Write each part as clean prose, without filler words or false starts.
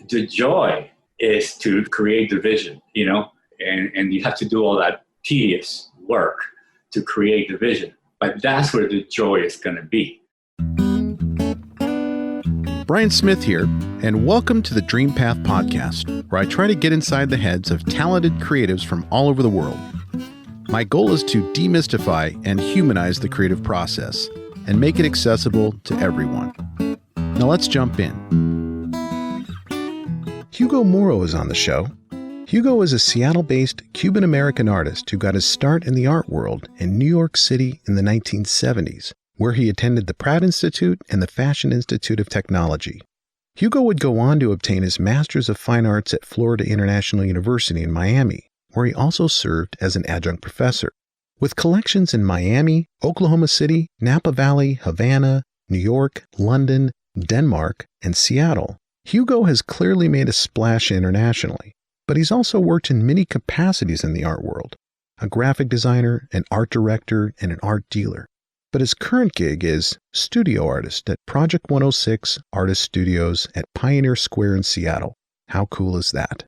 the joy is to create the vision, and you have to do all that tedious work to create the vision. But that's where the joy is going to be. Brian Smith here, and welcome to the Dream Path Podcast, where I try to get inside the heads of talented creatives from all over the world. My goal is to demystify and humanize the creative process and make it accessible to everyone. Now let's jump in. Hugo Moro is on the show. Hugo is a Seattle-based Cuban-American artist who got his start in the art world in New York City in the 1970s, where he attended the Pratt Institute and the Fashion Institute of Technology. Hugo would go on to obtain his Master's of Fine Arts at Florida International University in Miami, where he also served as an adjunct professor. With collections in Miami, Oklahoma City, Napa Valley, Havana, New York, London, Denmark, and Seattle, Hugo has clearly made a splash internationally, but he's also worked in many capacities in the art world: a graphic designer, an art director, and an art dealer. But his current gig is studio artist at Project 106 Artist Studios at Pioneer Square in Seattle. How cool is that?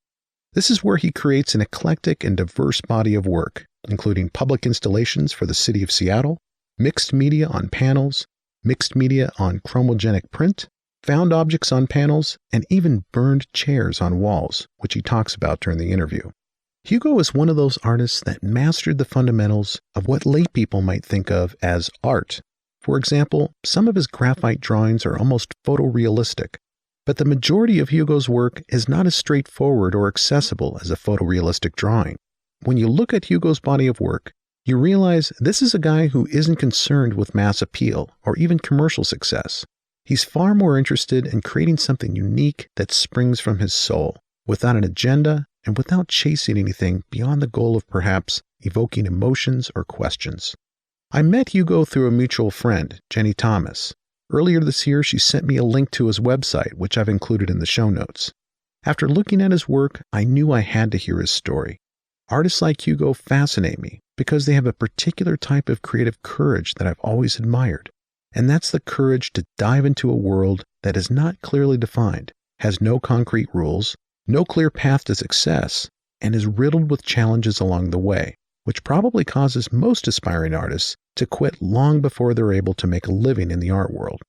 This is where he creates an eclectic and diverse body of work, including public installations for the city of Seattle, mixed media on panels, mixed media on chromogenic-print, found objects on panels, and even burned chairs on walls, which he talks about during the interview. Hugo is one of those artists that mastered the fundamentals of what lay people might think of as art. For example, some of his graphite drawings are almost photorealistic, but the majority of Hugo's work is not as straightforward or accessible as a photorealistic drawing. When you look at Hugo's body of work, you realize this is a guy who isn't concerned with mass appeal or even commercial success. He's far more interested in creating something unique that springs from his soul, without an agenda and without chasing anything beyond the goal of perhaps evoking emotions or questions. I met Hugo through a mutual friend, Jenny Thomas. Earlier this year, she sent me a link to his website, which I've included in the show notes. After looking at his work, I knew I had to hear his story. Artists like Hugo fascinate me because they have a particular type of creative courage that I've always admired. And that's the courage to dive into a world that is not clearly defined, has no concrete rules, no clear path to success, and is riddled with challenges along the way, which probably causes most aspiring artists to quit long before they're able to make a living in the art world.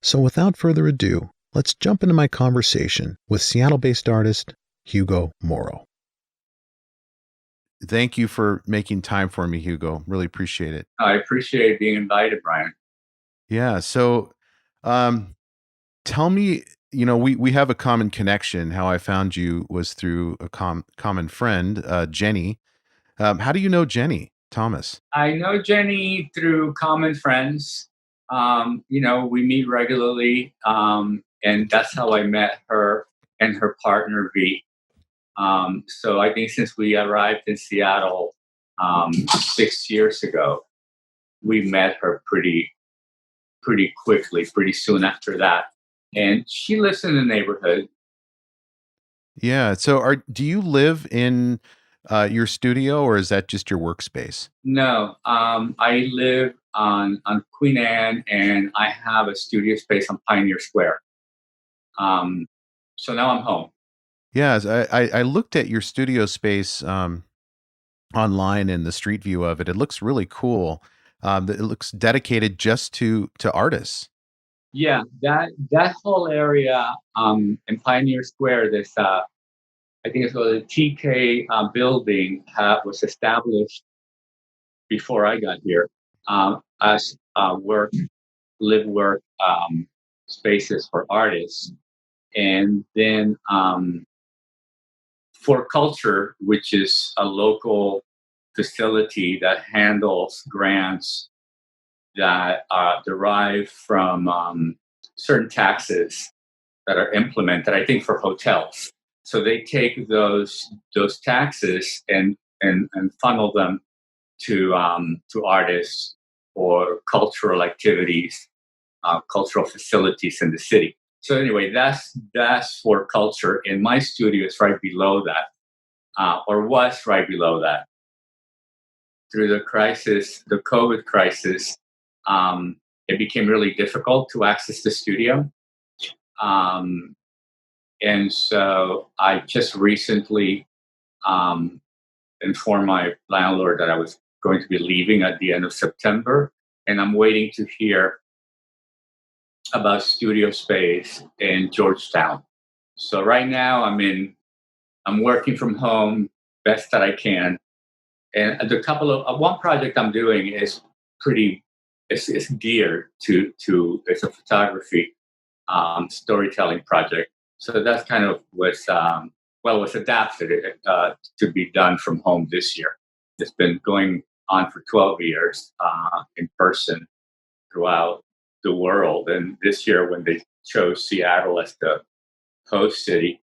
So without further ado, let's jump into my conversation with Seattle-based artist Hugo Moro. Thank you for making time for me, Hugo. Really appreciate it. I appreciate being invited, Brian. Yeah. So tell me, we have a common connection. How I found you was through a common friend, Jenny. How do you know Jenny Thomas? I know Jenny through common friends. We meet regularly, and that's how I met her and her partner, V. So I think since we arrived in Seattle 6 years ago, we met her pretty quickly, pretty soon after that. And she lives in the neighborhood. Yeah. So do you live in your studio, or is that just your workspace? No, I live on Queen Anne, and I have a studio space on Pioneer Square. So now I'm home. Yes, I looked at your studio space online and the street view of it. It looks really cool. It looks dedicated just to artists. Yeah, that whole area in Pioneer Square, this I think it's called the TK building, was established before I got here as live work spaces for artists, and then for culture, which is a local facility that handles grants that derive from certain taxes that are implemented, I think, for hotels. So they take those taxes and funnel them to artists or cultural activities, cultural facilities in the city. So anyway, that's for culture. And my studio is right below that, or was right below that. Through the COVID crisis, it became really difficult to access the studio. And so I just recently informed my landlord that I was going to be leaving at the end of September, and I'm waiting to hear about studio space in Georgetown. So right now I'm working from home best that I can, and the couple of one project I'm doing is pretty it's geared to it's a photography storytelling project. So that's kind of was adapted to be done from home this year. It's been going on for 12 years in person throughout the world. And this year, when they chose Seattle as the host city,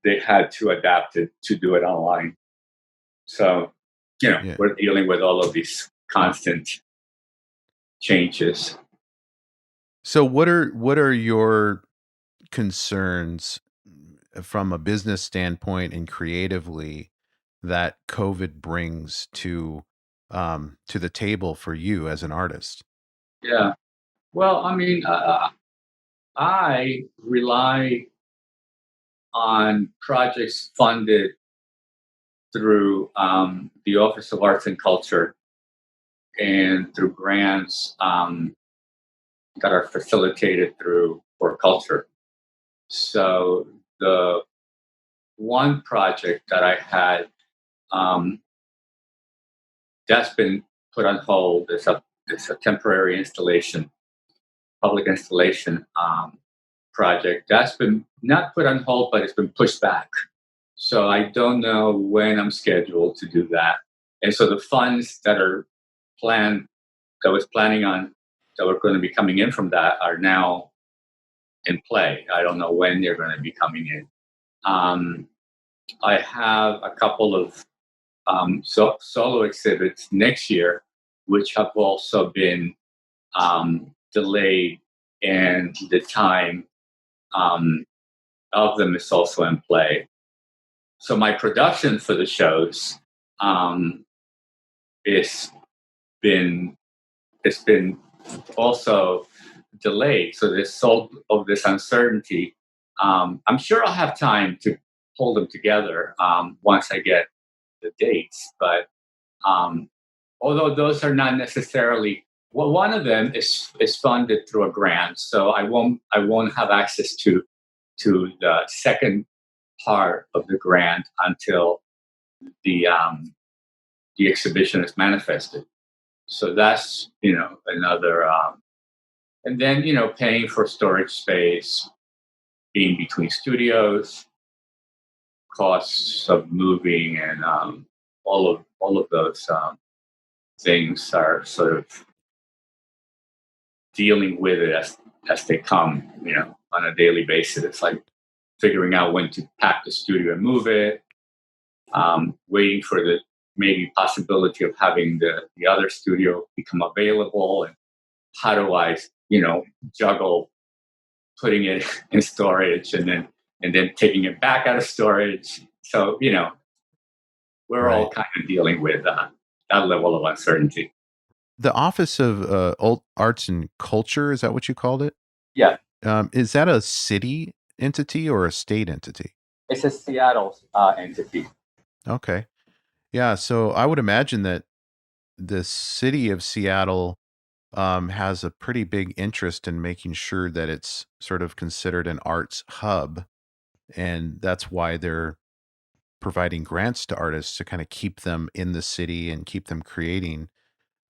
they had to adapt it to do it online. So, Yeah. we're dealing with all of these constant changes. So what are your concerns from a business standpoint and creatively that COVID brings to the table for you as an artist? Yeah. Well, I rely on projects funded through the Office of Arts and Culture and through grants that are facilitated through for culture. So the one project that I had um, that's been put on hold is a temporary installation, public installation project that's been not put on hold, but it's been pushed back. So I don't know when I'm scheduled to do that. And so the funds planned, that was planning on, that were going to be coming in from that are now in play. I don't know when they're going to be coming in. I have a couple of solo exhibits next year, which have also been delayed, and the time um, of them is also in play. So my production for the shows um, is been it's been also delayed. So there's so of this uncertainty. I'm sure I'll have time to pull them together once I get the dates. But um, although those are not necessarily well, one of them is funded through a grant, so I won't have access to the second part of the grant until the exhibition is manifested. So that's another, and then paying for storage space, being between studios, costs of moving, and all of those things are sort of dealing with it as they come, on a daily basis. It's like figuring out when to pack the studio and move it, waiting for the maybe possibility of having the other studio become available, and how do I, juggle putting it in storage and then taking it back out of storage. So we're all Right. kind of dealing with that level of uncertainty. The Office of Arts and Culture, is that what you called it? Yeah, Is that a city entity or a state entity? it's a Seattle entity. Okay. Yeah. So I would imagine that the city of Seattle has a pretty big interest in making sure that it's sort of considered an arts hub. And that's why they're providing grants to artists to kind of keep them in the city and keep them creating.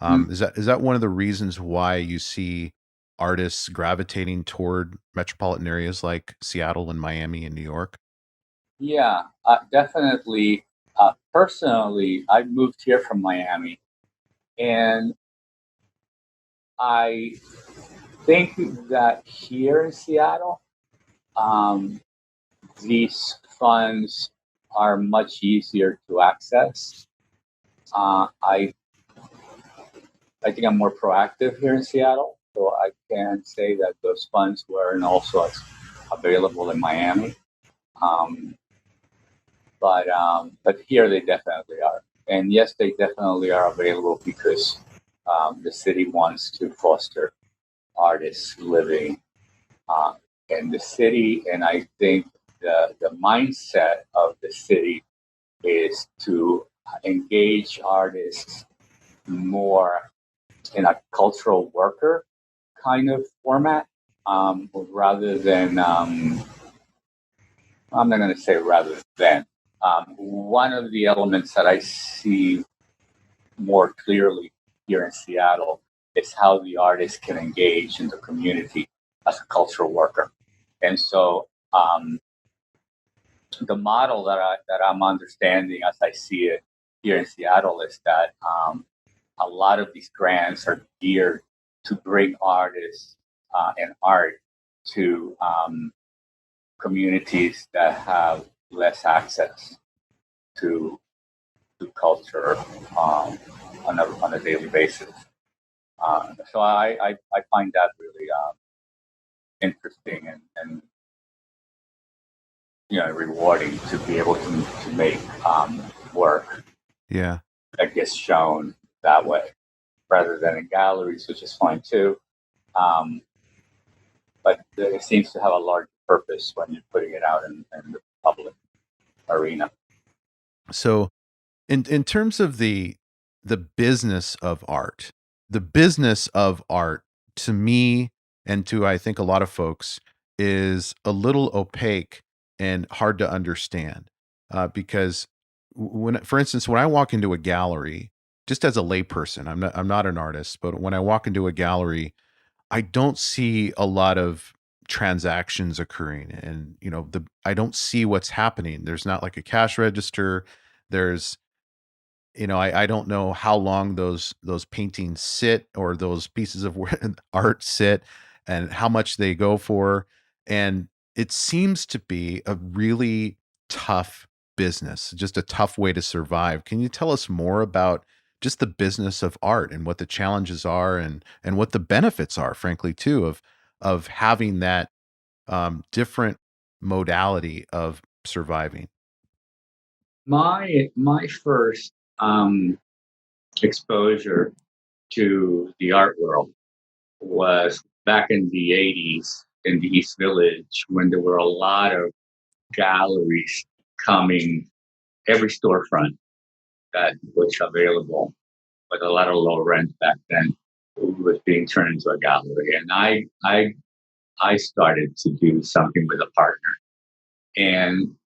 Is that one of the reasons why you see artists gravitating toward metropolitan areas like Seattle and Miami and New York? Yeah, definitely. Personally, I moved here from Miami, and I think that here in Seattle, um, these funds are much easier to access. I think I'm more proactive here in Seattle, so I can say that those funds weren't also available in Miami. Um, but here they definitely are, and yes, they definitely are available because the city wants to foster artists living in the city, and I think the mindset of the city is to engage artists more in a cultural worker kind of format, rather than, I'm not going to say rather than. One of the elements that I see more clearly here in Seattle is how the artist can engage in the community as a cultural worker. And so the model that I'm understanding as I see it here in Seattle is that a lot of these grants are geared to bring artists and art to communities that have less access to culture on a daily basis. So I find that really interesting and rewarding to be able to make work that gets shown that way rather than in galleries, which is fine too. But it seems to have a large purpose when you're putting it out in the public arena. So in terms of the business of art, to me and to I think a lot of folks is a little opaque and hard to understand, because for instance, when I walk into a gallery, just as a layperson, I'm not an artist, but when I walk into a gallery, I don't see a lot of transactions occurring, and I don't see what's happening. There's not like a cash register. There's I don't know how long those paintings sit, or those pieces of art sit, and how much they go for. And it seems to be a really tough business, just a tough way to survive. Can you tell us more about just the business of art and what the challenges are, and what the benefits are, frankly, too, of having that different modality of surviving? My first exposure to the art world was back in the 80s in the East Village, when there were a lot of galleries coming, every storefront that was available, with a lot of low rent back then, was being turned into a gallery. And I started to do something with a partner. And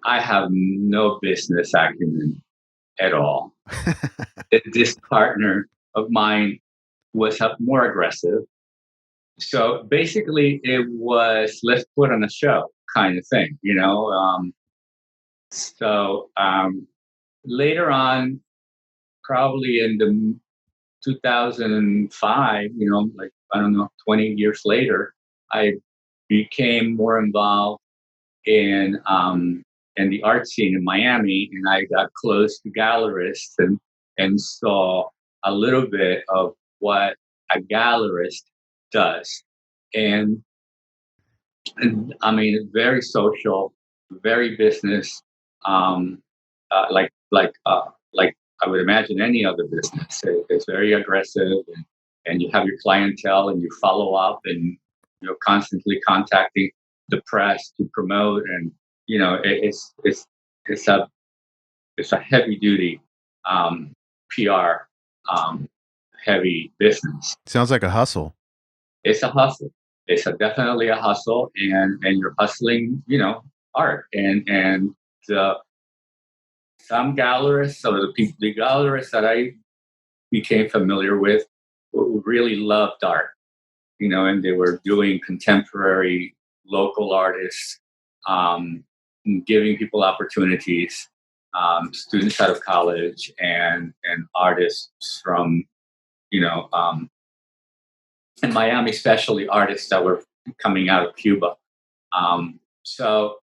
I have no business acumen at all. This partner of mine was more aggressive. So basically, it was let's put on a show kind of thing, So later on, probably in the 2005, like I don't know, 20 years later, I became more involved in the art scene in Miami, and I got close to gallerists and saw a little bit of what a gallerist does. And I mean, very social, very business, like I would imagine any other business. It's very aggressive, and you have your clientele, and you follow up, and you're constantly contacting the press to promote, and it's a heavy duty PR heavy business. Sounds like a hustle. It's a hustle. It's definitely a hustle, and you're hustling, art, and some gallerists, or the gallerists that I became familiar with, really loved art, and they were doing contemporary local artists, giving people opportunities, students out of college, and artists from, in Miami, especially artists that were coming out of Cuba. So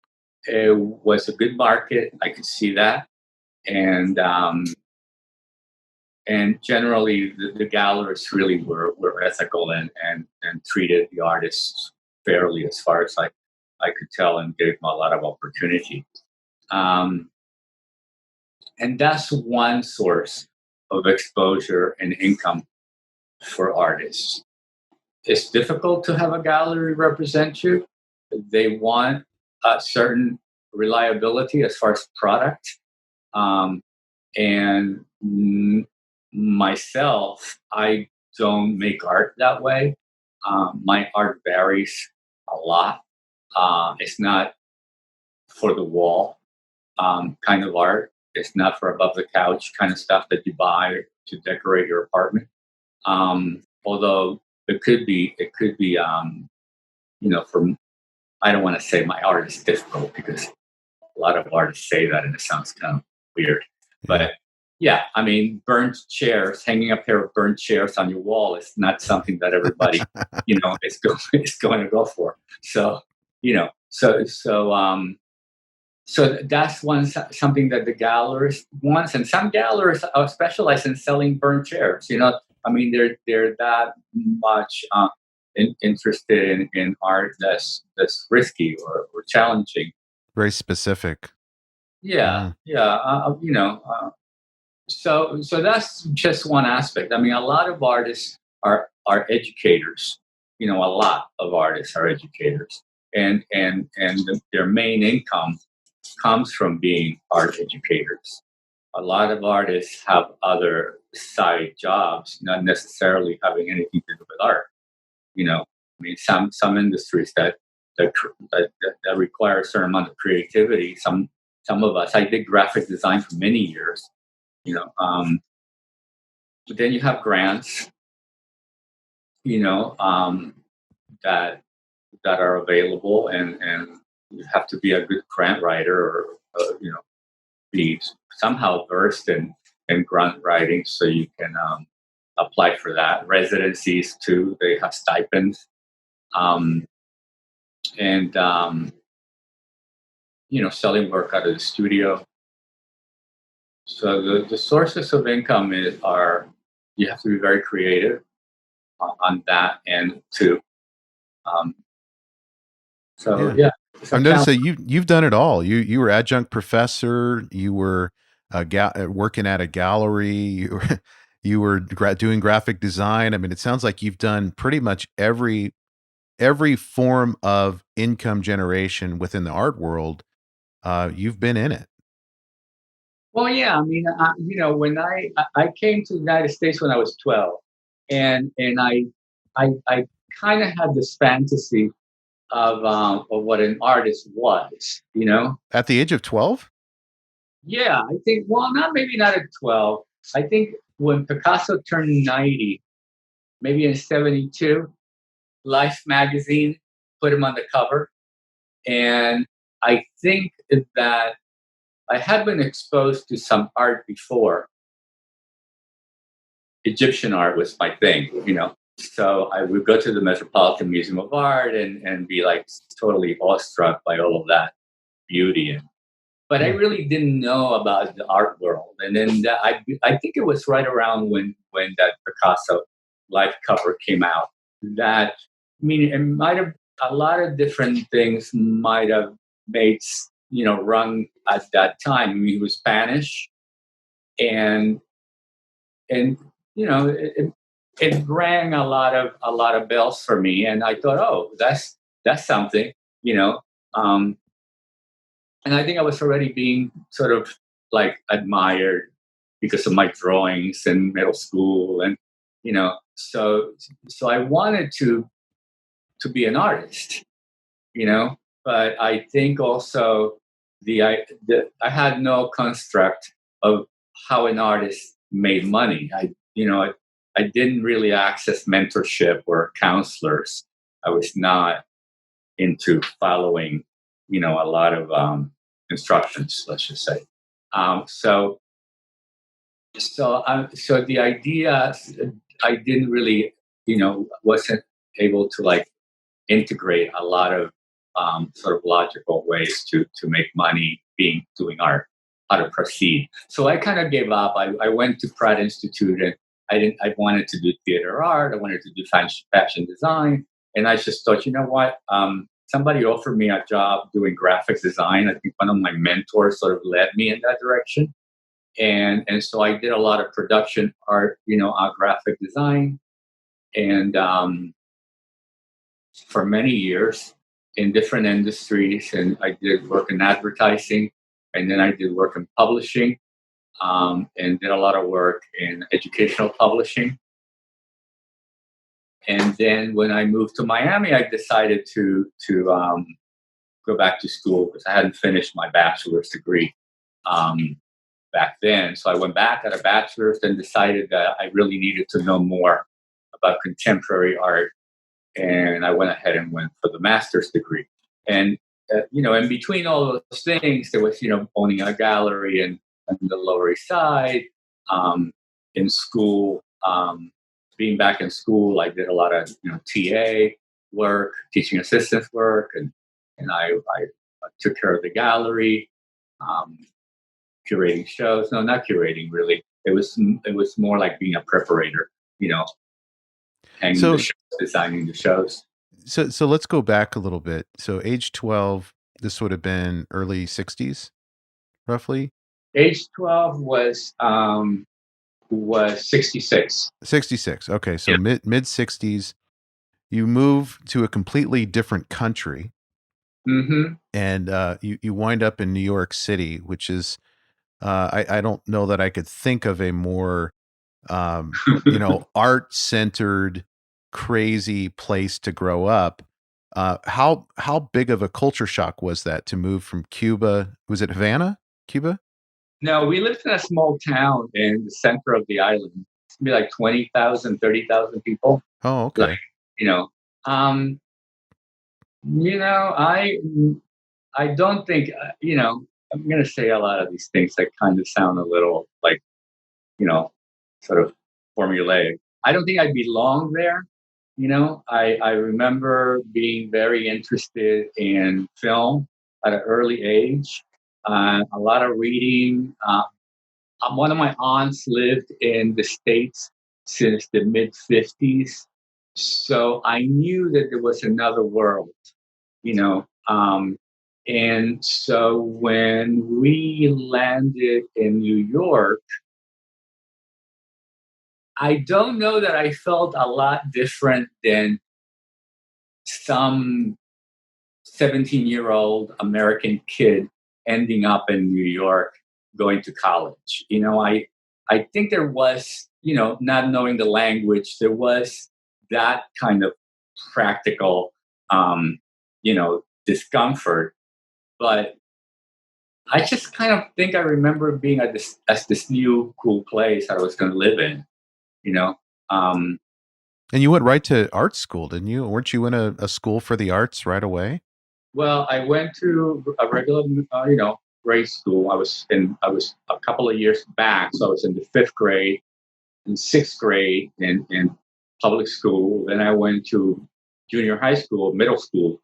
it was a good market. I could see that. And generally, the gallerists really were ethical and treated the artists fairly, as far as I could tell, and gave them a lot of opportunity. And that's one source of exposure and income for artists. It's difficult to have a gallery represent you, they want a certain reliability as far as product. Um, and myself, I don't make art that way. My art varies a lot. It's not for the wall kind of art. It's not for above the couch kind of stuff that you buy to decorate your apartment. Although it could be, for, I don't want to say my art is difficult because a lot of artists say that and it sounds kind of weird. Yeah. But yeah, I mean, burnt chairs, hanging a pair of burnt chairs on your wall is not something that everybody, is going to go for. So, so that's something that the gallerist wants, and some gallerists are specialized in selling burnt chairs. I mean, they're that much interested in art that's risky or challenging. Very specific. Yeah. So that's just one aspect. I mean, a lot of artists are educators. A lot of artists are educators, and their main income comes from being art educators. A lot of artists have other side jobs, not necessarily having anything to do with art. I mean, some industries that require a certain amount of creativity. Some of us, I did graphic design for many years. But then you have grants, that are available, and you have to be a good grant writer, or be somehow versed in grant writing so you can apply for that. Residencies too, they have stipends, and selling work out of the studio. So the sources of income are, you have to be very creative on that end too. Yeah. I've noticed that you've done it all. You were adjunct professor. You were working at a gallery. You were doing graphic design. I mean, it sounds like you've done pretty much every form of income generation within the art world. You've been in it. Well, yeah. I mean, when I came to the United States when I was 12, and I kind of had this fantasy of what an artist was. At the age of 12? Yeah, I think. Well, not at 12. I think when Picasso turned 90, maybe in 72, Life magazine put him on the cover, and I think that I had been exposed to some art before. Egyptian art was my thing. So I would go to the Metropolitan Museum of Art and be like totally awestruck by all of that beauty. But I really didn't know about the art world. And then I think it was right around when that Picasso Life cover came out. That, I mean, it might have, a lot of different things might have made run at that time. I mean, he was Spanish, and it rang a lot of bells for me, and I thought, oh, that's something. And I think I was already being sort of like admired because of my drawings in middle school, and so I wanted to be an artist, but I think also I had no construct of how an artist made money. I didn't really access mentorship or counselors. I was not into following, a lot of instructions, let's just say. So the idea, I didn't really, wasn't able to like integrate a lot of sort of logical ways to make money doing art, how to proceed. So I kind of gave up. I went to Pratt Institute, and I wanted to do theater art. I wanted to do fashion design. And I just thought, you know what? Somebody offered me a job doing graphic design. I think one of my mentors sort of led me in that direction. And so I did a lot of production art, graphic design. And for many years, in different industries, and I did work in advertising, and then I did work in publishing, and did a lot of work in educational publishing. And then when I moved to Miami, I decided to go back to school because I hadn't finished my bachelor's degree back then. So I went back, got a bachelor's, and decided that I really needed to know more about contemporary art. And I went ahead and went for the master's degree. And in between all those things, there was owning a gallery in the Lower East Side, in school. Being back in school, I did a lot of TA work, teaching assistant work, and I took care of the gallery, curating shows. No, not curating really. It was more like being a preparator, hanging the shows, designing the shows. So let's go back a little bit. So age 12, this would have been early 60s, roughly? Age 12 was 66. 66. Okay, so mid 60s. You move to a completely different country. Mm-hmm. And you wind up in New York City, which is I don't know that I could think of a more art-centered, crazy place to grow up. How big of a culture shock was that to move from Cuba? Was it Havana, Cuba? No, we lived in a small town in the center of the island. It's be like 20,000, 30,000 people. Oh, okay. I don't think, I'm going to say a lot of these things that kind of sound a little like, sort of formulaic. I don't think I belong there. I remember being very interested in film at an early age, a lot of reading. One of my aunts lived in the States since the mid 50s. So I knew that there was another world, you know. And so when we landed in New York, I don't know that I felt a lot different than some 17-year-old American kid ending up in New York going to college. I think there was, not knowing the language, there was that kind of practical, discomfort. But I just kind of think I remember being at this new cool place I was going to live in, you know. And you went right to art school, didn't you? Weren't you in a school for the arts right away? Well, I went to a regular, grade school. I was a couple of years back, so I was in the fifth grade and sixth grade in public school. Then I went to junior high school, middle school,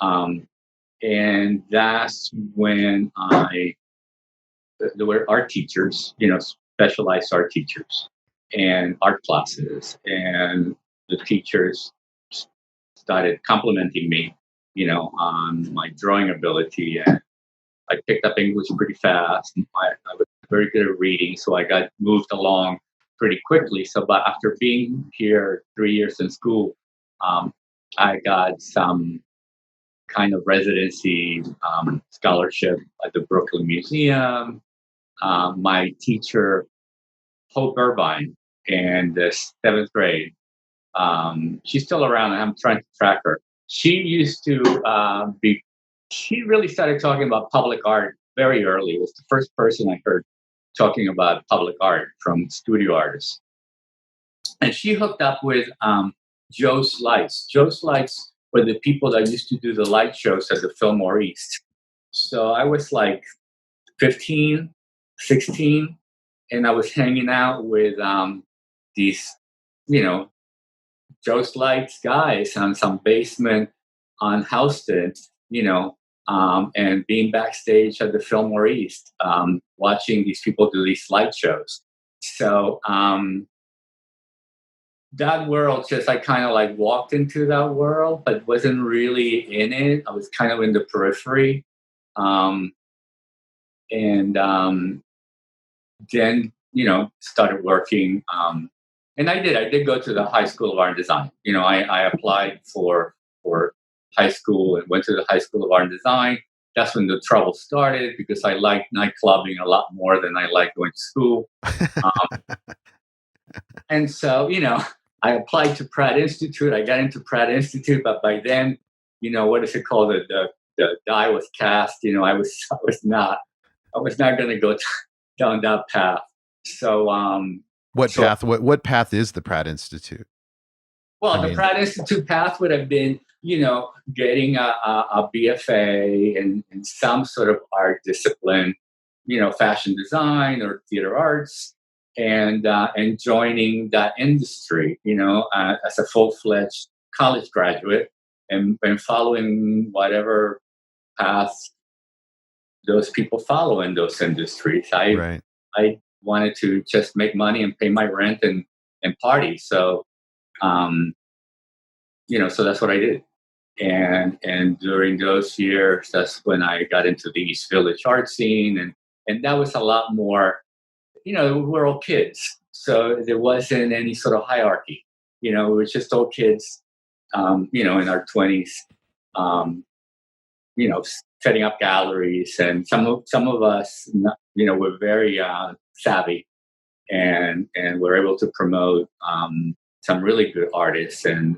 and that's when there were art teachers, specialized art teachers and art classes, and the teachers started complimenting me, on my drawing ability, and I picked up English pretty fast. I was very good at reading, so I got moved along pretty quickly. So, but after being here 3 years in school, I got some kind of residency scholarship at the Brooklyn Museum. My teacher, Hope Irvine, in the seventh grade, she's still around, and I'm trying to track her. She used to she really started talking about public art very early. It was the first person I heard talking about public art from studio artists. And she hooked up with Joe Slice. Joe Slice were the people that used to do the light shows at the Fillmore East. So I was like 15, 16, and I was hanging out with these, Joe Slice guys on some basement on Houston, and being backstage at the Fillmore East, watching these people do these light shows. So that world, just I kind of like walked into that world, but wasn't really in it. I was kind of in the periphery. And then, started working. And I did go to the High School of Art and Design. I applied for high school and went to the High School of Art and Design. That's when the trouble started because I liked nightclubbing a lot more than I liked going to school. And so, I applied to Pratt Institute. I got into Pratt Institute, but by then, what is it called? The die was cast. I was not going to go down that path. So, path? What path is the Pratt Institute? Well, the Pratt Institute path would have been, getting a BFA in some sort of art discipline, fashion design or theater arts, and joining that industry, as a full-fledged college graduate, and following whatever path those people follow in those industries. I wanted to just make money and pay my rent and party. So, so that's what I did. And during those years, that's when I got into the East Village art scene. And that was a lot more, we're all kids. So there wasn't any sort of hierarchy. We were just all kids, in our 20s, setting up galleries. And some of us, were very savvy and were able to promote some really good artists. And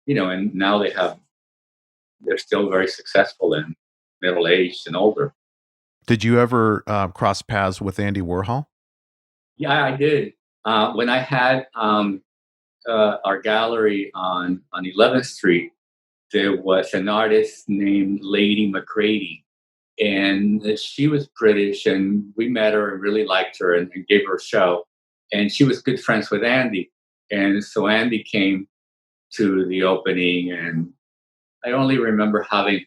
now they're still very successful and middle-aged and older. Did you ever cross paths with Andy Warhol? Yeah, I did. When I had our gallery on 11th Street, there was an artist named Lady McGrady, and she was British, and we met her and really liked her and gave her a show. And she was good friends with Andy. And so Andy came to the opening, and I only remember having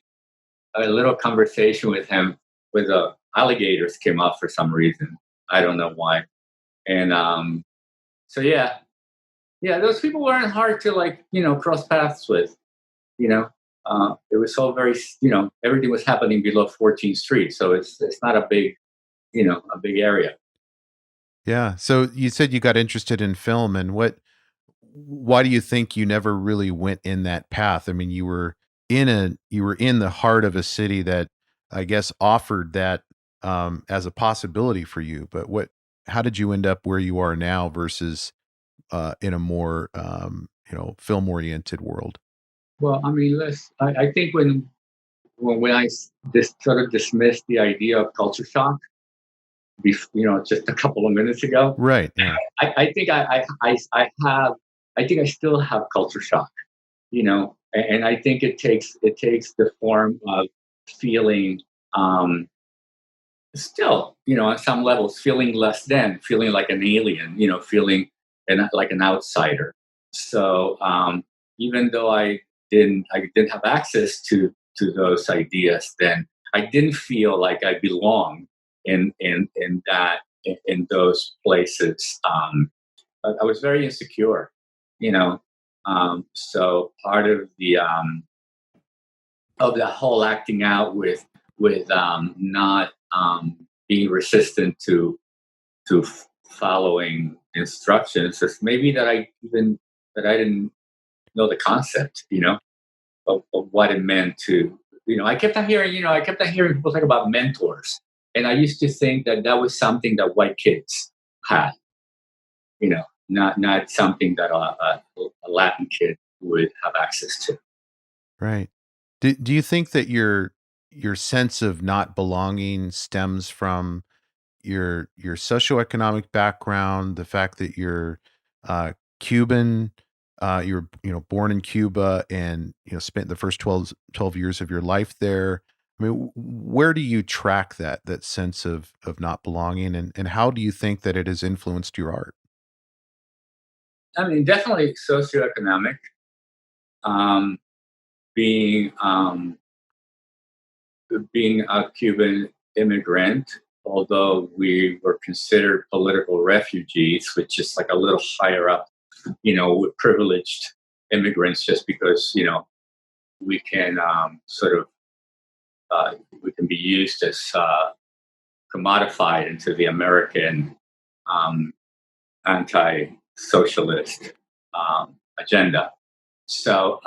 a little conversation with him with the alligators came up for some reason. I don't know why. And so yeah, those people weren't hard to cross paths with. It was all very, everything was happening below 14th Street, so it's not a big area. Yeah. So you said you got interested in film, and why do you think you never really went in that path? I mean, you were in the heart of a city that I guess offered that as a possibility for you, but how did you end up where you are now versus in a more film oriented world? Well, I mean, I think when I sort of dismissed the idea of culture shock, just a couple of minutes ago, right? Yeah. I think I think I still have culture shock, and I think it takes the form of feeling, still, on some levels, feeling less than, feeling like an alien, feeling like an outsider. So even though I didn't have access to those ideas, then I didn't feel like I belonged in those places. I was very insecure, so part of the whole acting out with not being resistant to following instructions is maybe that I didn't know the concept, of what it meant to, I kept on hearing people talk about mentors. And I used to think that was something that white kids had, not something that a Latin kid would have access to. Right. Do you think that your sense of not belonging stems from your socioeconomic background, the fact that you're Cuban, you were born in Cuba and spent the first 12 years of your life there? I mean, where do you track that sense of not belonging, and how do you think that it has influenced your art? I mean, definitely socioeconomic. Being a Cuban immigrant, although we were considered political refugees, which is like a little higher up, with privileged immigrants, just because we can we can be used as commodified into the American anti-socialist agenda. So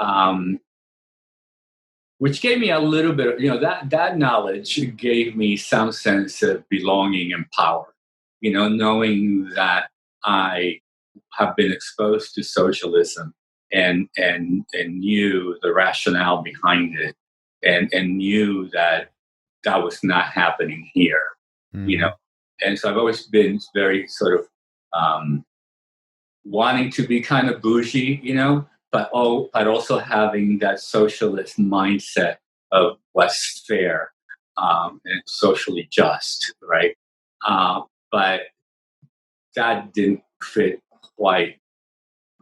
which gave me a little bit of, that knowledge gave me some sense of belonging and power, knowing that I have been exposed to socialism and knew the rationale behind it and knew that that was not happening here, Mm-hmm. and so I've always been very sort of um, wanting to be kind of bougie, but also having that socialist mindset of what's fair and socially just, right? But that didn't fit quite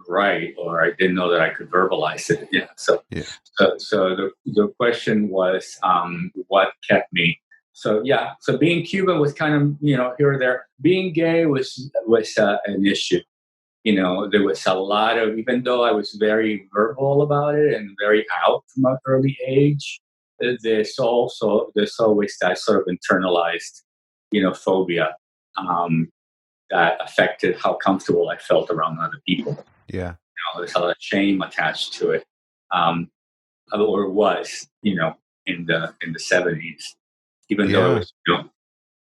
right, or I didn't know that I could verbalize it. Yeah. So, Yeah. the question was, what kept me? So yeah. So being Cuban was kind of here or there. Being gay was an issue. There was a lot of, even though I was very verbal about it and very out from an early age, there's always that sort of internalized, phobia um, that affected how comfortable I felt around other people. Yeah. There's a lot of shame attached to it, um, or was, in the '70s, even though it Yeah. was,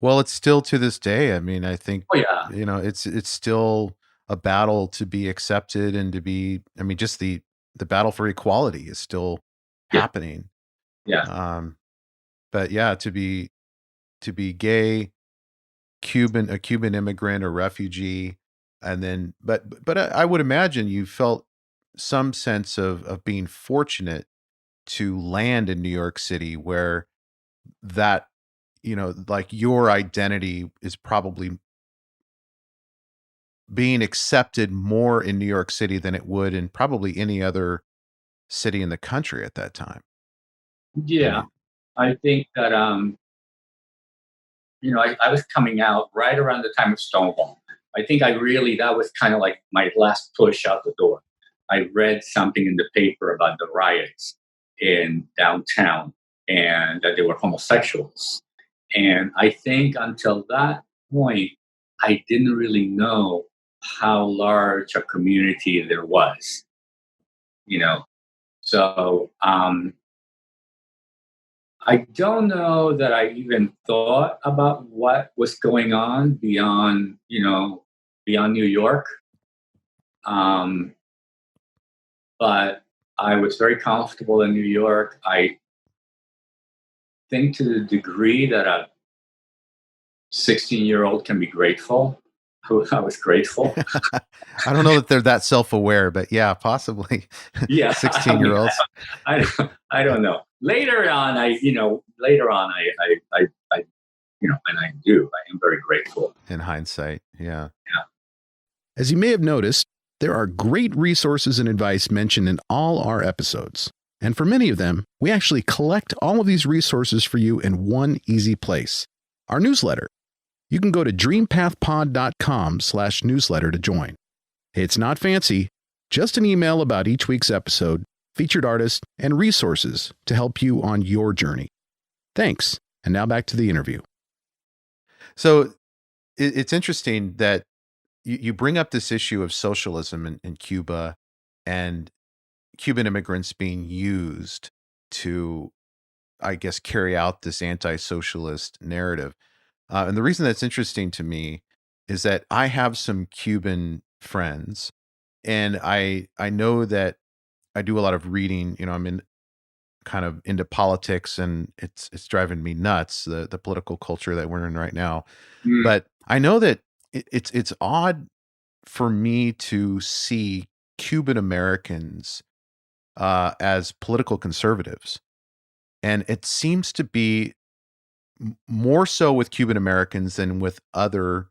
Well, it's still to this day. I mean, I think, oh yeah, it's still a battle to be accepted and to be, I mean, just the battle for equality is still yeah, happening. yeah, Um, but yeah, to be gay, a Cuban immigrant or refugee, and then, but I would imagine you felt some sense of being fortunate to land in New York City, where that, like your identity is probably being accepted more in New York City than it would in probably any other city in the country at that time. I yeah. mean, I think that I was coming out right around the time of Stonewall. I think that was kind of like my last push out the door. I read something in the paper about the riots in downtown and that they were homosexuals. And I think until that point, I didn't really know how large a community there was, you know. So I don't know that I even thought about what was going on beyond New York. Um, but I was very comfortable in New York. I think to the degree that a 16-year-old can be grateful, I was grateful. I don't know that they're that self-aware, but yeah, possibly Yeah, I mean, 16-year-olds I don't know. Later on, and I do. I am very grateful. in hindsight. Yeah. Yeah. As you may have noticed, there are great resources and advice mentioned in all our episodes. And for many of them, we actually collect all of these resources for you in one easy place, our newsletter. You can go to dreampathpod.com/newsletter to join. It's not fancy, just an email about each week's episode, featured artists, and resources to help you on your journey. Thanks. And now back to the interview. So it's interesting that you bring up this issue of socialism in Cuba and Cuban immigrants being used to, I guess, carry out this anti-socialist narrative. And the reason that's interesting to me is that I have some Cuban friends, and I know that I do a lot of reading. I'm in kind of into politics, and it's driving me nuts, the political culture that we're in right now. Mm, But I know that it's odd for me to see Cuban Americans as political conservatives, and it seems to be more so with Cuban Americans than with other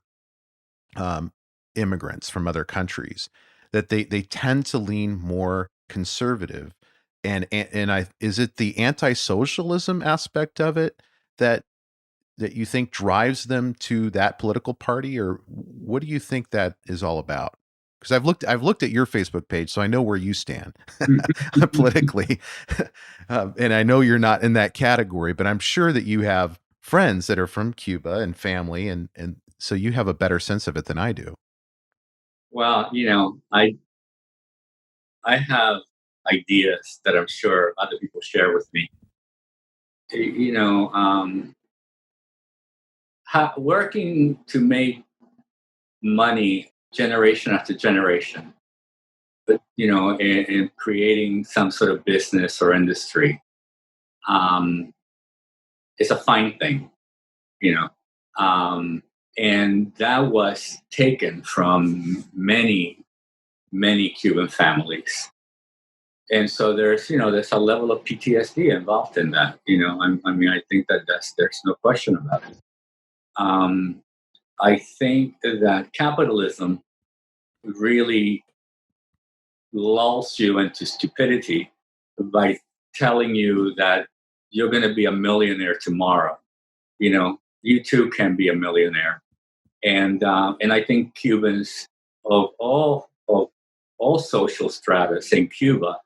um, immigrants from other countries, that they tend to lean more conservative. And I is it the anti-socialism aspect of it that you think drives them to that political party, or what do you think that is all about? Because I've looked at your Facebook page, so I know where you stand politically, and I know you're not in that category, but I'm sure that you have friends that are from Cuba and family, and so you have a better sense of it than I do. well, I have ideas that I'm sure other people share with me. you know, working to make money generation after generation, but in creating some sort of business or industry, um, is a fine thing, you know. Um, and that was taken from many Cuban families. And so there's a level of PTSD involved in that. I mean, I think there's no question about it. Um, I think that capitalism really lulls you into stupidity by telling you that you're going to be a millionaire tomorrow. You too can be a millionaire, and I think Cubans of all social stratus in Cuba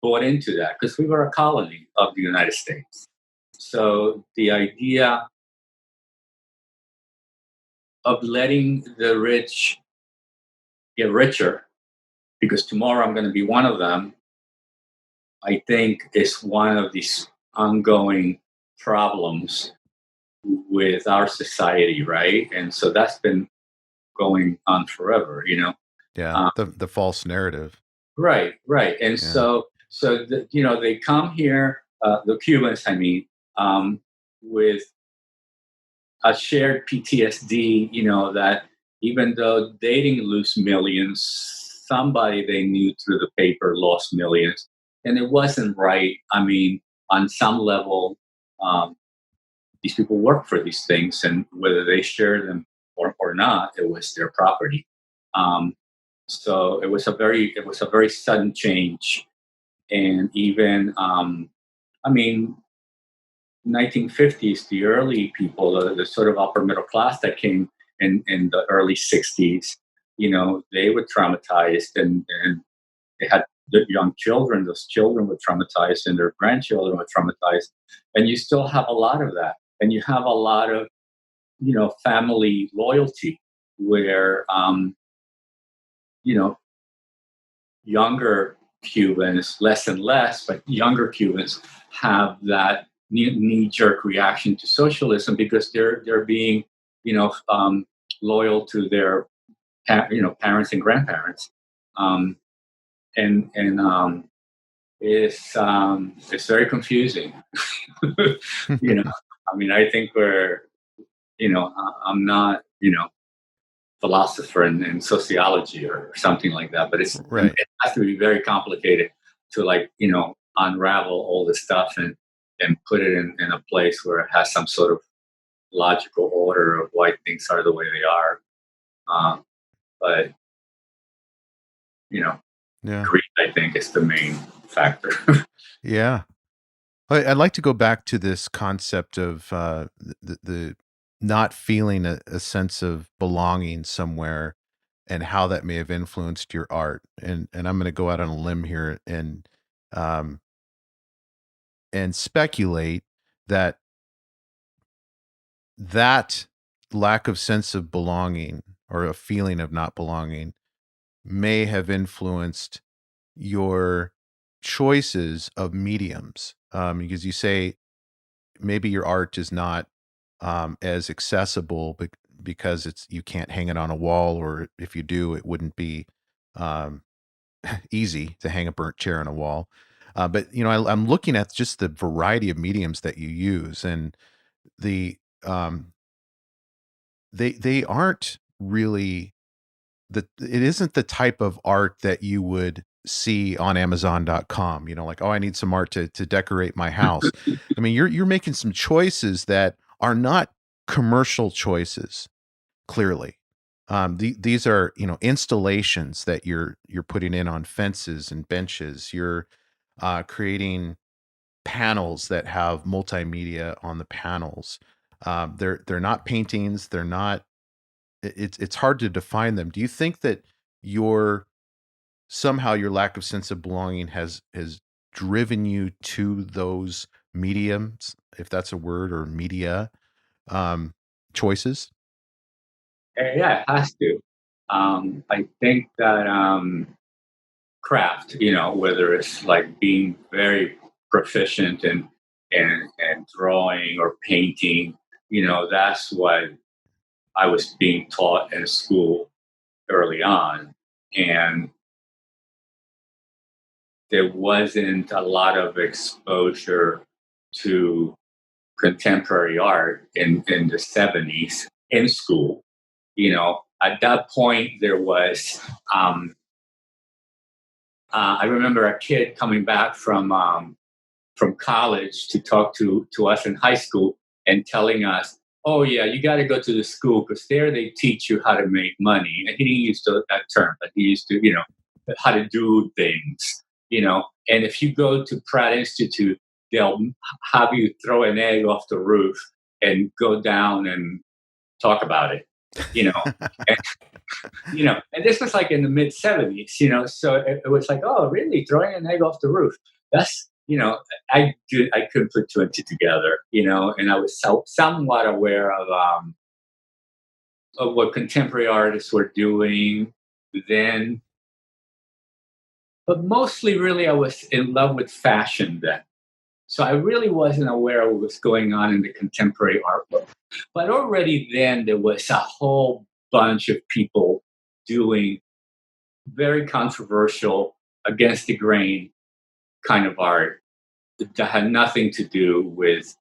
bought into that because we were a colony of the United States. So the idea of letting the rich get richer because tomorrow I'm going to be one of them, I think is one of these ongoing problems with our society, right? And so that's been going on forever. Yeah, Uh, the false narrative. right, right. And Yeah. so they come here, the Cubans, I mean, with a shared PTSD, that even though they didn't lose millions, somebody they knew through the paper lost millions. And it wasn't right. I mean, on some level, um, these people work for these things, and whether they share them or not, it was their property. Um, so it was a very sudden change, and even I mean, 1950s, the early people, the sort of upper middle class that came in the early 60s, they were traumatized, and they had the young children. Those children were traumatized, and their grandchildren were traumatized. And you still have a lot of that. And you have a lot of, family loyalty where, you know, younger Cubans, less and less, but younger Cubans have that knee-jerk reaction to socialism because they're being, loyal to their, parents and grandparents, um, and it's very confusing. you know, I mean, I think I'm not, philosopher in sociology or something like that. But Right. it has to be very complicated to unravel all this stuff and put it in a place where it has some sort of logical order of why things are the way they are. But Yeah. greed, I think, is the main factor. Yeah. I'd like to go back to this concept of the not feeling a sense of belonging somewhere and how that may have influenced your art. And I'm going to go out on a limb here um, and speculate that that lack of sense of belonging or a feeling of not belonging may have influenced your choices of mediums. Because you say maybe your art is not as accessible because you can't hang it on a wall, or if you do, it wouldn't be um, easy to hang a burnt chair on a wall. But I'm looking at just the variety of mediums that you use, and the they aren't really it isn't the type of art that you would see on Amazon.com, like, oh, I need some art to decorate my house. I mean, you're making some choices that are not commercial choices, clearly. These are, installations that you're putting in on fences and benches. You're creating panels that have multimedia on the panels. They're not paintings. They're not. It's hard to define them. Do you think that your somehow your lack of sense of belonging has driven you to those mediums, if that's a word, or media um, choices? Yeah, it has to. I think that craft, whether it's like being very proficient and drawing or painting. That's what I was being taught in school early on. And there wasn't a lot of exposure to contemporary art in the 70s in school. At that point, there was, I remember a kid coming back from college to talk to us in high school and telling us, oh, yeah, you got to go to the school because there they teach you how to make money. And he didn't use that term, but he used to, how to do things, And if you go to Pratt Institute, they'll have you throw an egg off the roof and go down and talk about it, and, and this was like in the mid 70s, so it was like, oh, really? Throwing an egg off the roof. That's, I couldn't put two and two together, and I was somewhat aware of what contemporary artists were doing then, but mostly really I was in love with fashion then. So I really wasn't aware of what was going on in the contemporary art world. But already then there was a whole bunch of people doing very controversial, against the grain kind of art that had nothing to do with,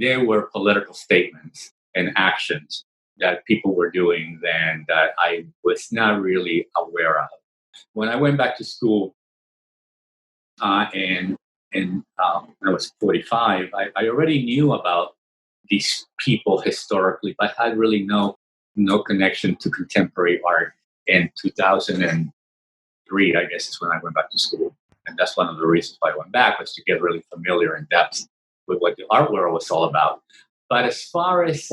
they were political statements and actions that people were doing then that I was not really aware of. When I went back to school and when I was 45, I already knew about these people historically, but had really no connection to contemporary art. In 2003, I guess, is when I went back to school. And that's one of the reasons why I went back, was to get really familiar in depth with what the art world was all about. But as far as,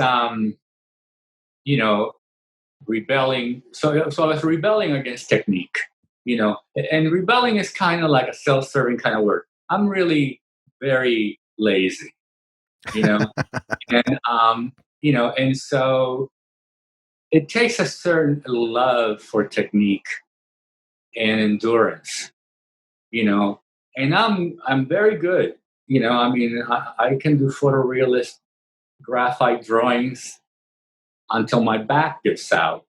rebelling, so I was rebelling against technique, and rebelling is kind of like a self-serving kind of word. I'm really very lazy, and and so it takes a certain love for technique and endurance, and I'm very good, I can do photorealist graphite drawings until my back gives out,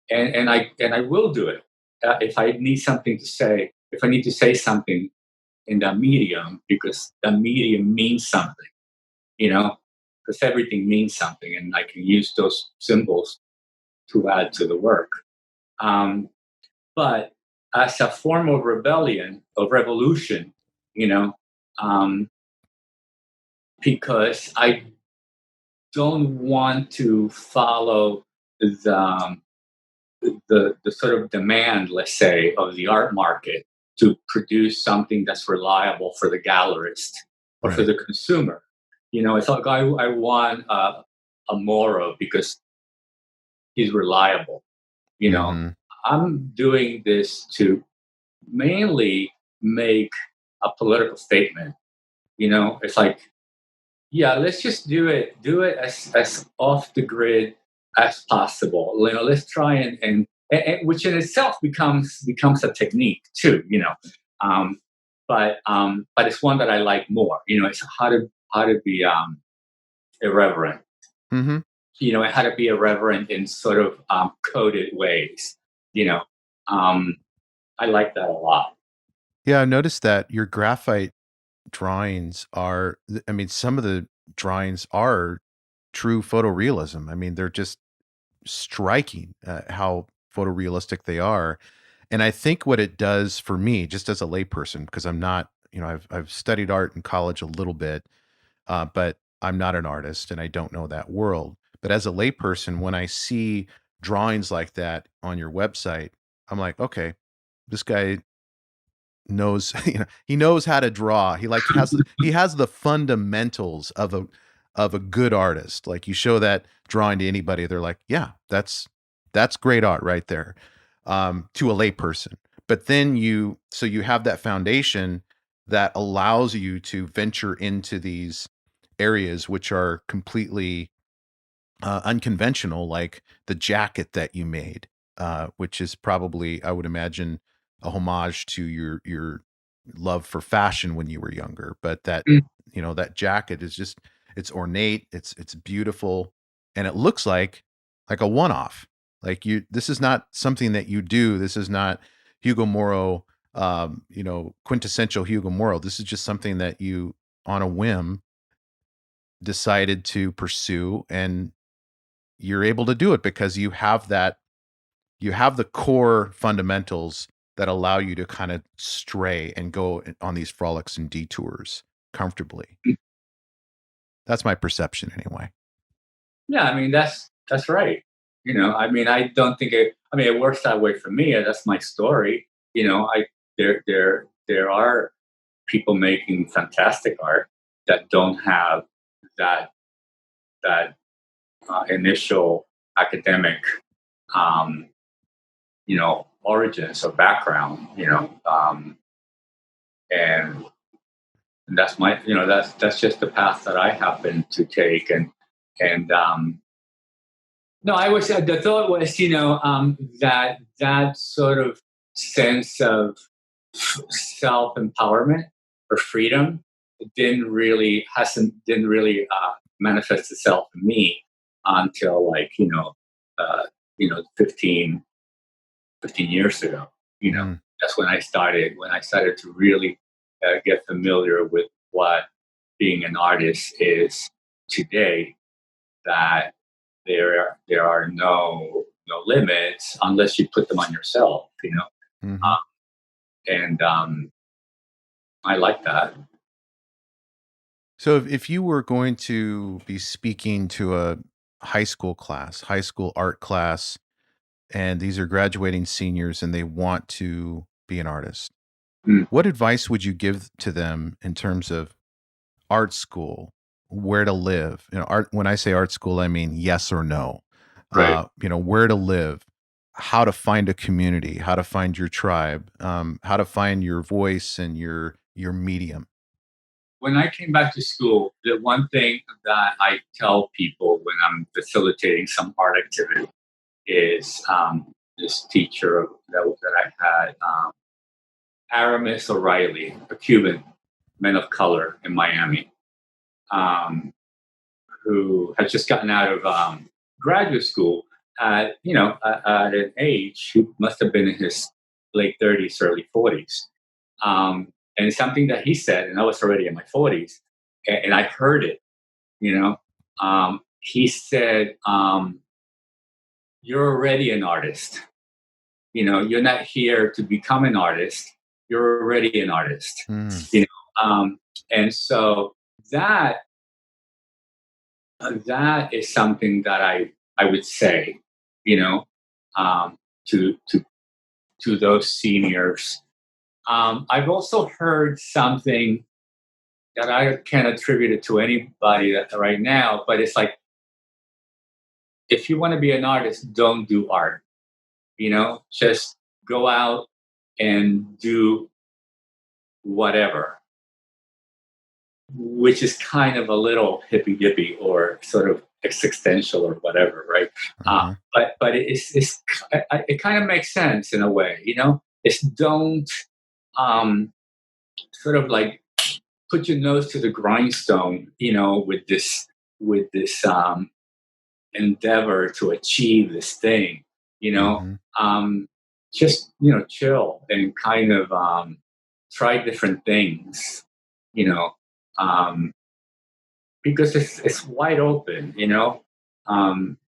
and I will do it if I need something to say, if I need to say something in that medium, because the medium means something, because everything means something, and I can use those symbols to add to the work. But as a form of rebellion, of revolution, because I don't want to follow the sort of demand, let's say, of the art market to produce something that's reliable for the gallerist or for the consumer. It's like I want a Moro because he's reliable. I'm doing this to mainly make a political statement. It's like, yeah, let's just do it as off the grid as possible. Let's try and which in itself becomes a technique too. But it's one that I like more. It's how to be irreverent. Mm-hmm. How to be irreverent in sort of coded ways. I like that a lot. Yeah, I noticed that your graphite drawings are, some of the drawings are true photorealism. They're just striking how photorealistic they are. And I think what it does for me, just as a layperson, because I'm not, I've studied art in college a little bit, but I'm not an artist and I don't know that world. But as a layperson, when I see drawings like that on your website, I'm like, okay, this guy knows, he knows how to draw. He has the fundamentals of a good artist. Like, you show that drawing to anybody, they're like, yeah, that's great art right there, to a lay person. But then you have that foundation that allows you to venture into these areas which are completely unconventional, like the jacket that you made, which is probably, I would imagine, a homage to your love for fashion when you were younger, but that that jacket is just, it's ornate, it's beautiful, and it looks like a one-off. Like, this is not something that you do. This is not Hugo Moro, quintessential Hugo Moro. This is just something that you, on a whim, decided to pursue, and you're able to do it because you have the core fundamentals that allow you to kind of stray and go on these frolics and detours comfortably. That's my perception anyway. Yeah, I mean that's right. I don't think it. I mean, it works that way for me. That's my story. I there are people making fantastic art that don't have that initial academic, um, origins or background. And that's that's just the path that I happen to take. And no, I was the thought was that sort of sense of self empowerment or freedom didn't really manifest itself in me until like uh, 15 years ago. Mm. That's when I started to really get familiar with what being an artist is today. That there are no limits unless you put them on yourself. Mm-hmm. And I like that. So if you were going to be speaking to a high school art class, and these are graduating seniors and they want to be an artist, Mm, what advice would you give to them in terms of art school, where to live? When I say art school, I mean yes or no. right. Where to live, how to find a community, how to find your tribe, how to find your voice and your medium. When I came back to school, the one thing that I tell people when I'm facilitating some art activity is this teacher that I had, Aramis O'Reilly, a Cuban man of color in Miami, um, who had just gotten out of graduate school at an age, he must have been in his late 30s, early 40s. And something that he said, and I was already in my 40s, and I heard it, he said, you're already an artist. You're not here to become an artist. You're already an artist. Mm. And so that that is something that I would say, you know, to those seniors. I've also heard something that I can't attribute it to anybody right now, but it's like, if you want to be an artist, don't do art. Just go out and do whatever, which is kind of a little hippy dippy or sort of existential or whatever, right? Uh-huh. But it kind of makes sense in a way, It's don't sort of like put your nose to the grindstone, with this endeavor to achieve this thing, you know. Mm-hmm. Just chill and kind of try different things, you know. Because it's wide open,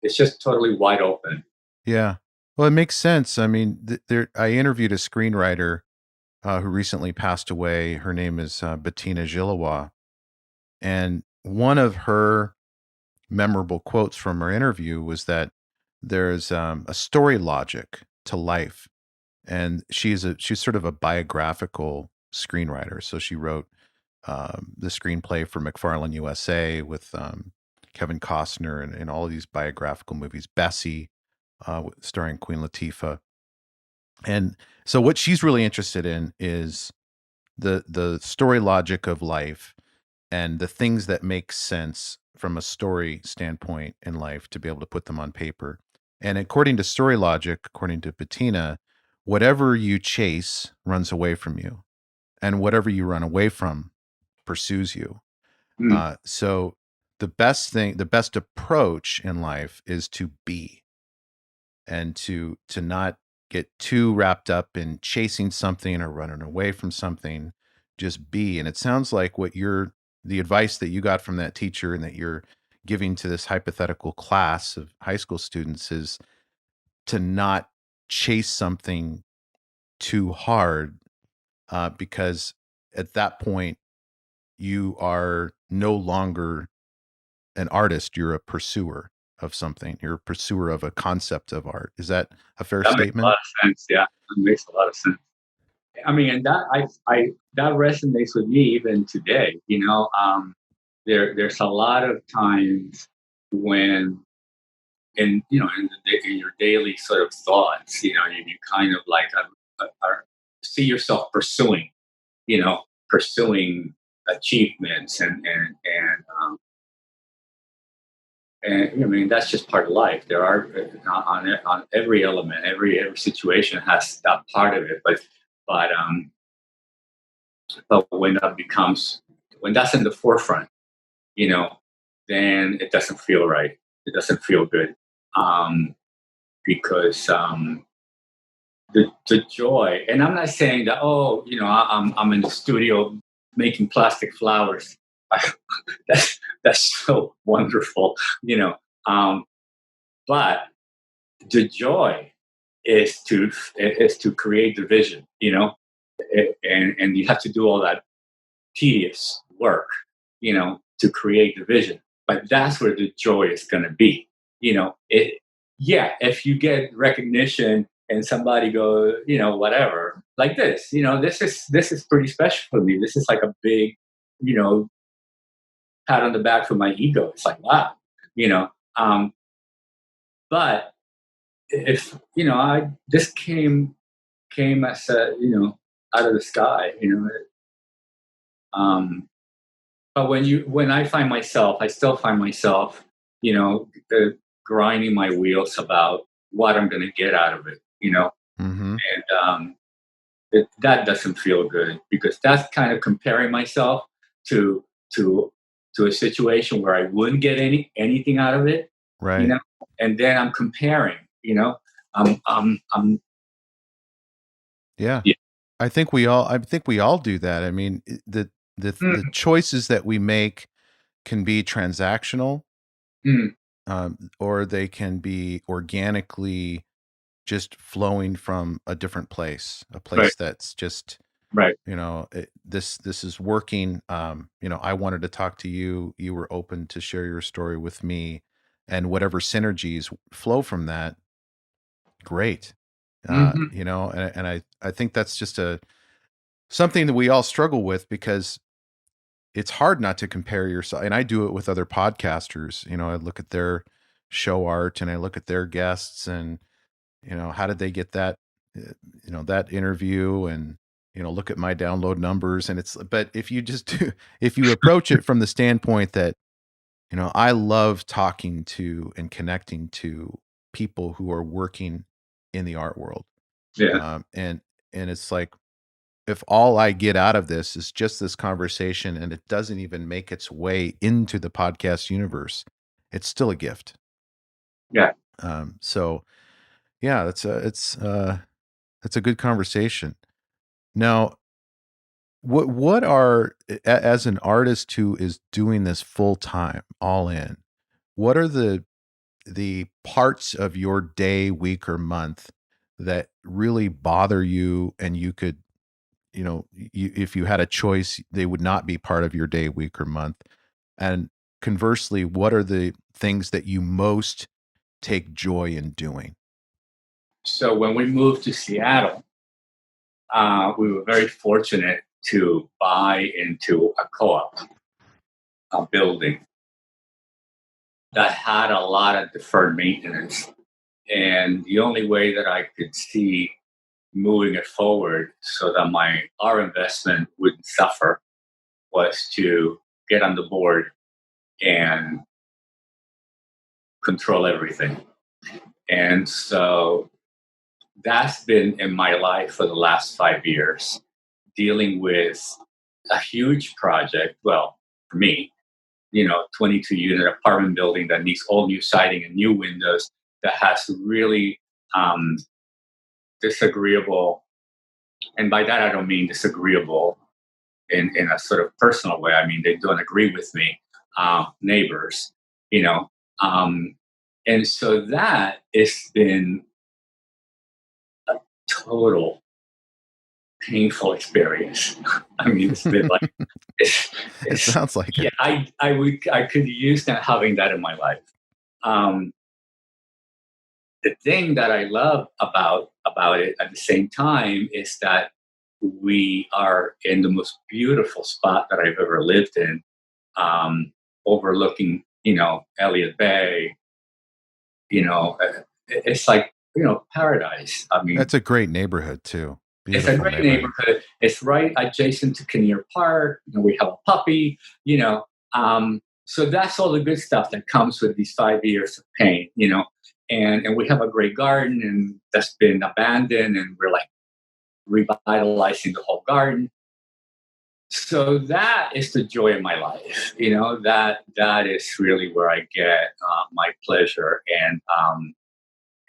it's just totally wide open. Yeah. Well, it makes sense. I mean, I interviewed a screenwriter who recently passed away. Her name is Bettina Gilois. And one of her memorable quotes from her interview was that there's a story logic to life. And she's sort of a biographical screenwriter. So she wrote the screenplay for McFarlane USA with Kevin Costner and all of these biographical movies, Bessie, starring Queen Latifah. And so what she's really interested in is the story logic of life and the things that make sense from a story standpoint in life to be able to put them on paper. And according to story logic, according to Bettina, whatever you chase runs away from you, and whatever you run away from pursues you. Mm. So the best approach in life is to be, and to not get too wrapped up in chasing something or running away from something. Just be. And it sounds like the advice that you got from that teacher and that you're giving to this hypothetical class of high school students is to not chase something too hard, because at that point you are no longer an artist, you're a pursuer of something. You're a pursuer of a concept of art. Is that a fair That makes a lot statement? of sense. Yeah, that makes a lot of sense. I mean, and I that resonates with me even today. There's a lot of times when, in your daily sort of thoughts, you kind of like see yourself pursuing achievements and I mean that's just part of life. There are on every element, every situation has that part of it, but when that's in the forefront, you know, then it doesn't feel right. It doesn't feel good, um, because the joy. And I'm not saying that, I'm in the studio making plastic flowers. That's so wonderful, you know. Um, but the joy is to create the vision, and you have to do all that tedious work, to create the vision. But that's where the joy is going to be. Yeah, if you get recognition and somebody goes, whatever, like this, this is pretty special for me. This is like a big, you know, pat on the back for my ego. It's like, wow, you know. Um, but if I this came as out of the sky, But when I find myself, I still find myself, grinding my wheels about what I'm going to get out of it, Mm-hmm. and that doesn't feel good because that's kind of comparing myself to to to a situation where I wouldn't get anything out of it, you Right. know, and then I'm comparing, I'm Yeah. yeah, I think we all do that. I mean, the mm, choices that we make can be transactional, mm, or they can be organically just flowing from a different place, a right, place that's just, right, this is working. I wanted to talk to you. You were open to share your story with me, and whatever synergies flow from that, great. hmm, And I think that's just something that we all struggle with, because it's hard not to compare yourself. And I do it with other podcasters. I look at their show art and I look at their guests, and how did they get uh, that interview, and look at my download numbers. And but if you just if you approach it from the standpoint that I love talking to and connecting to people who are working in the art world, yeah, and it's like, if all I get out of this is just this conversation and it doesn't even make its way into the podcast universe, it's still a gift. yeah. So yeah, that's a good conversation. Now, what are as an artist who is doing this full time, all in, what are the parts of your day, week, or month that really bother you, and you could, if you had a choice, they would not be part of your day, week, or month? And conversely, what are the things that you most take joy in doing? So when we moved to Seattle, we were very fortunate to buy into a co-op, a building that had a lot of deferred maintenance. And the only way that I could see moving it forward so that our investment wouldn't suffer was to get on the board and control everything. And so that's been in my life for the last 5 years, dealing with a huge project. Well, for me, 22-unit apartment building that needs all new siding and new windows, that has really disagreeable, and by that I don't mean disagreeable in a sort of personal way. I mean, they don't agree with me, neighbors, you know. And so that has been a total painful experience. I mean, it's been like, It sounds like yeah, it. I could use not having that in my life. Um, the thing that I love about it at the same time is that we are in the most beautiful spot that I've ever lived in, overlooking, Elliott Bay. It's like, paradise. I mean, That's a great neighborhood too. it's a Beautiful great neighborhood. neighborhood. It's right adjacent to Kinnear Park. We have a puppy, so that's all the good stuff that comes with these 5 years of pain, and we have a great garden, and that's been abandoned, and we're like revitalizing the whole garden. So that is the joy of my life, that is really where I get my pleasure,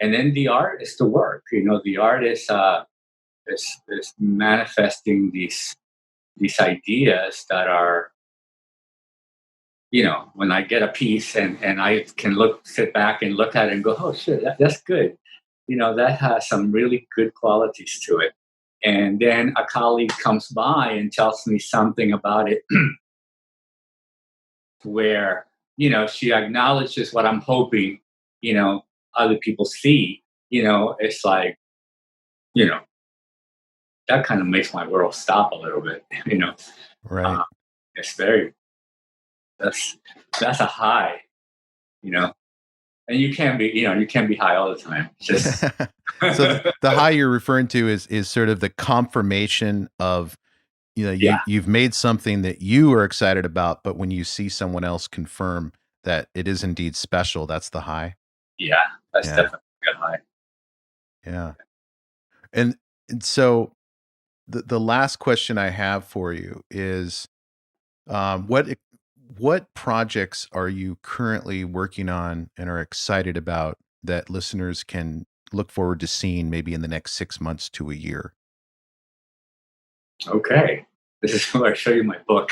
and then the art is the work. The art is manifesting these ideas that are, when I get a piece and I can sit back and look at it and go, oh shit, that's good. That has some really good qualities to it. And then a colleague comes by and tells me something about it where, she acknowledges what I'm hoping, other people see. It's like, you know, that kind of makes my world stop a little bit, Right. uh, it's very, that's, that's a high, you know, and you can't be high all the time. Just, So the high you're referring to is sort of the confirmation of, yeah, you've made something that you are excited about, but when you see someone else confirm that it is indeed special, that's the high. yeah, that's Yeah. definitely a high. Yeah. And, so the last question I have for you is, what projects are you currently working on and are excited about that listeners can look forward to seeing maybe in the next 6 months to a year? Okay. This is where I show you my book.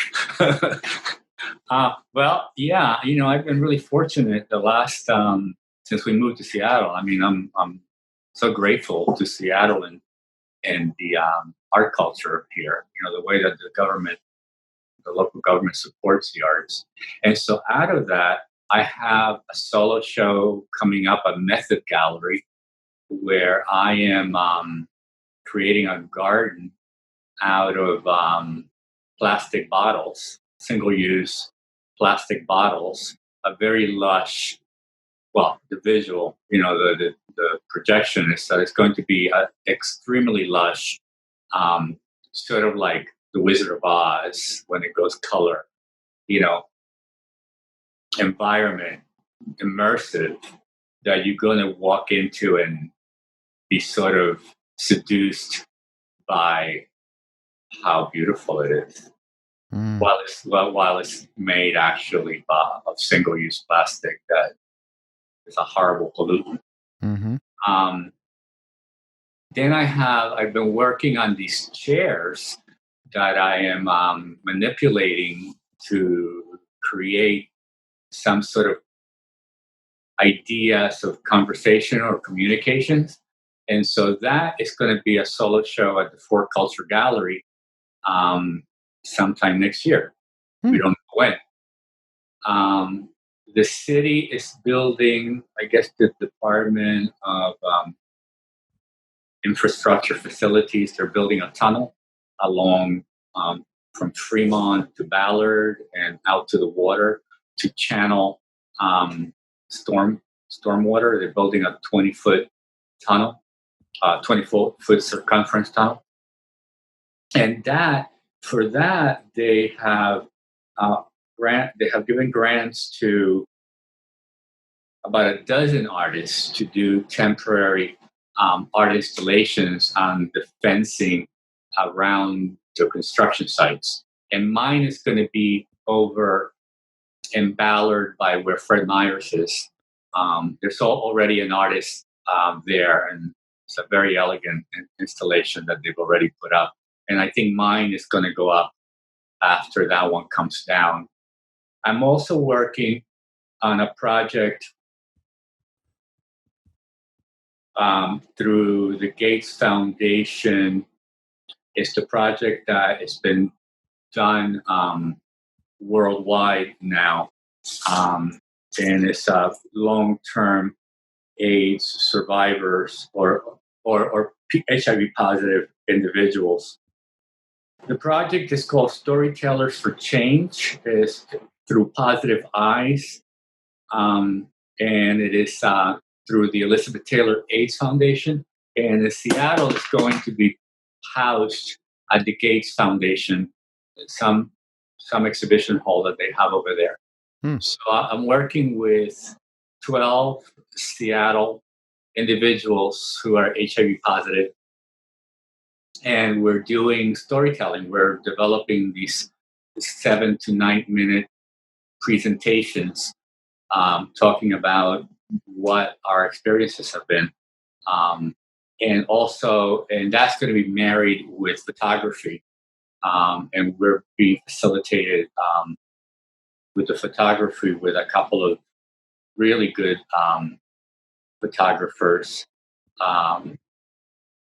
Well, yeah, I've been really fortunate the last, since we moved to Seattle. I mean, I'm so grateful to Seattle and the art culture here. The way that the local government supports the arts. And so out of that, I have a solo show coming up, a method gallery, where I am creating a garden out of plastic bottles, single-use plastic bottles, a very lush. Well, the visual, the projection is that it's going to be an extremely lush, sort of like the Wizard of Oz when it goes color, you know, environment, immersive, that you're going to walk into and be sort of seduced by how beautiful it is. Mm, While it's made actually of single-use plastic that is a horrible pollutant. mhm. Um, then I've been working on these chairs that I am manipulating to create some sort of ideas of conversation or communications. And so that is going to be a solo show at the Fort Culture Gallery sometime next year. We Hmm. don't know when. The city is building, I guess, the Department of Infrastructure Facilities. They're building a tunnel along from Fremont to Ballard and out to the water to channel um, stormwater. They're building a 20-foot tunnel, 20-foot circumference tunnel, and for that they have they have given grants to about a dozen artists to do temporary art installations on the fencing around the construction sites. And mine is going to be over in Ballard by where Fred Myers is. There's already an artist there, and it's a very elegant installation that they've already put up. And I think mine is going to go up after that one comes down. I'm also working on a project through the Gates Foundation. It's the project that has been done worldwide now, and it's long-term AIDS survivors or HIV positive individuals. The project is called Storytellers for Change. It's through Positive Eyes, and it is through the Elizabeth Taylor AIDS Foundation. And in Seattle, it's going to be housed at the Gates Foundation, some exhibition hall that they have over there. So I'm working with 12 Seattle individuals who are HIV positive, and we're doing storytelling. We're developing these 7 to 9 minute presentations, talking about what our experiences have been. And that's going to be married with photography. And we're being facilitated with the photography with a couple of really good photographers.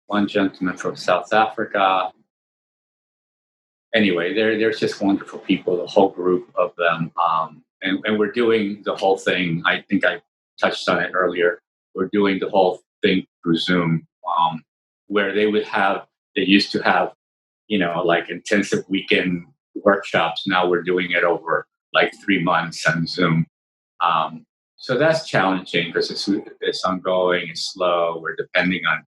One gentleman from South Africa. Anyway, there's just wonderful people, the whole group of them. And we're doing the whole thing. I think I touched on it earlier. We're doing the whole thing through Zoom, where they used to have, like intensive weekend workshops. Now we're doing it over like 3 months on Zoom. So that's challenging because it's ongoing, it's slow. We're depending on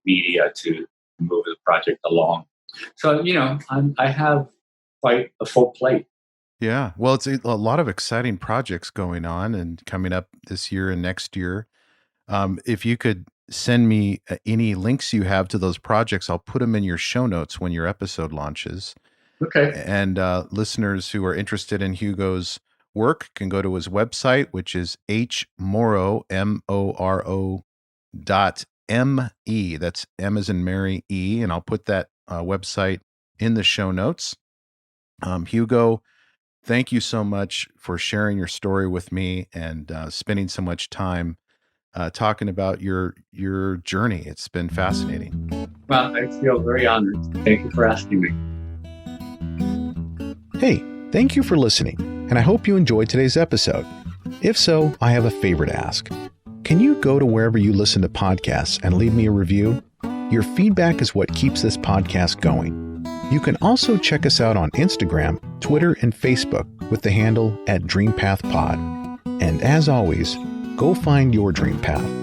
media to move the project along. So, I have quite a full plate. Yeah. Well, it's a lot of exciting projects going on and coming up this year and next year. If you could send me any links you have to those projects, I'll put them in your show notes when your episode launches. Okay. And listeners who are interested in Hugo's work can go to his website, which is hmoro, MORO.me. That's M as in Mary, E. And I'll put that website in the show notes. Hugo, thank you so much for sharing your story with me and spending so much time talking about your journey. It's been fascinating. Well, I feel very honored. Thank you for asking me. Hey, thank you for listening, and I hope you enjoyed today's episode. If so, I have a favor to ask. Can you go to wherever you listen to podcasts and leave me a review? Your feedback is what keeps this podcast going. You can also check us out on Instagram, Twitter, and Facebook with the handle @DreamPathPod. And as always, go find your dream path.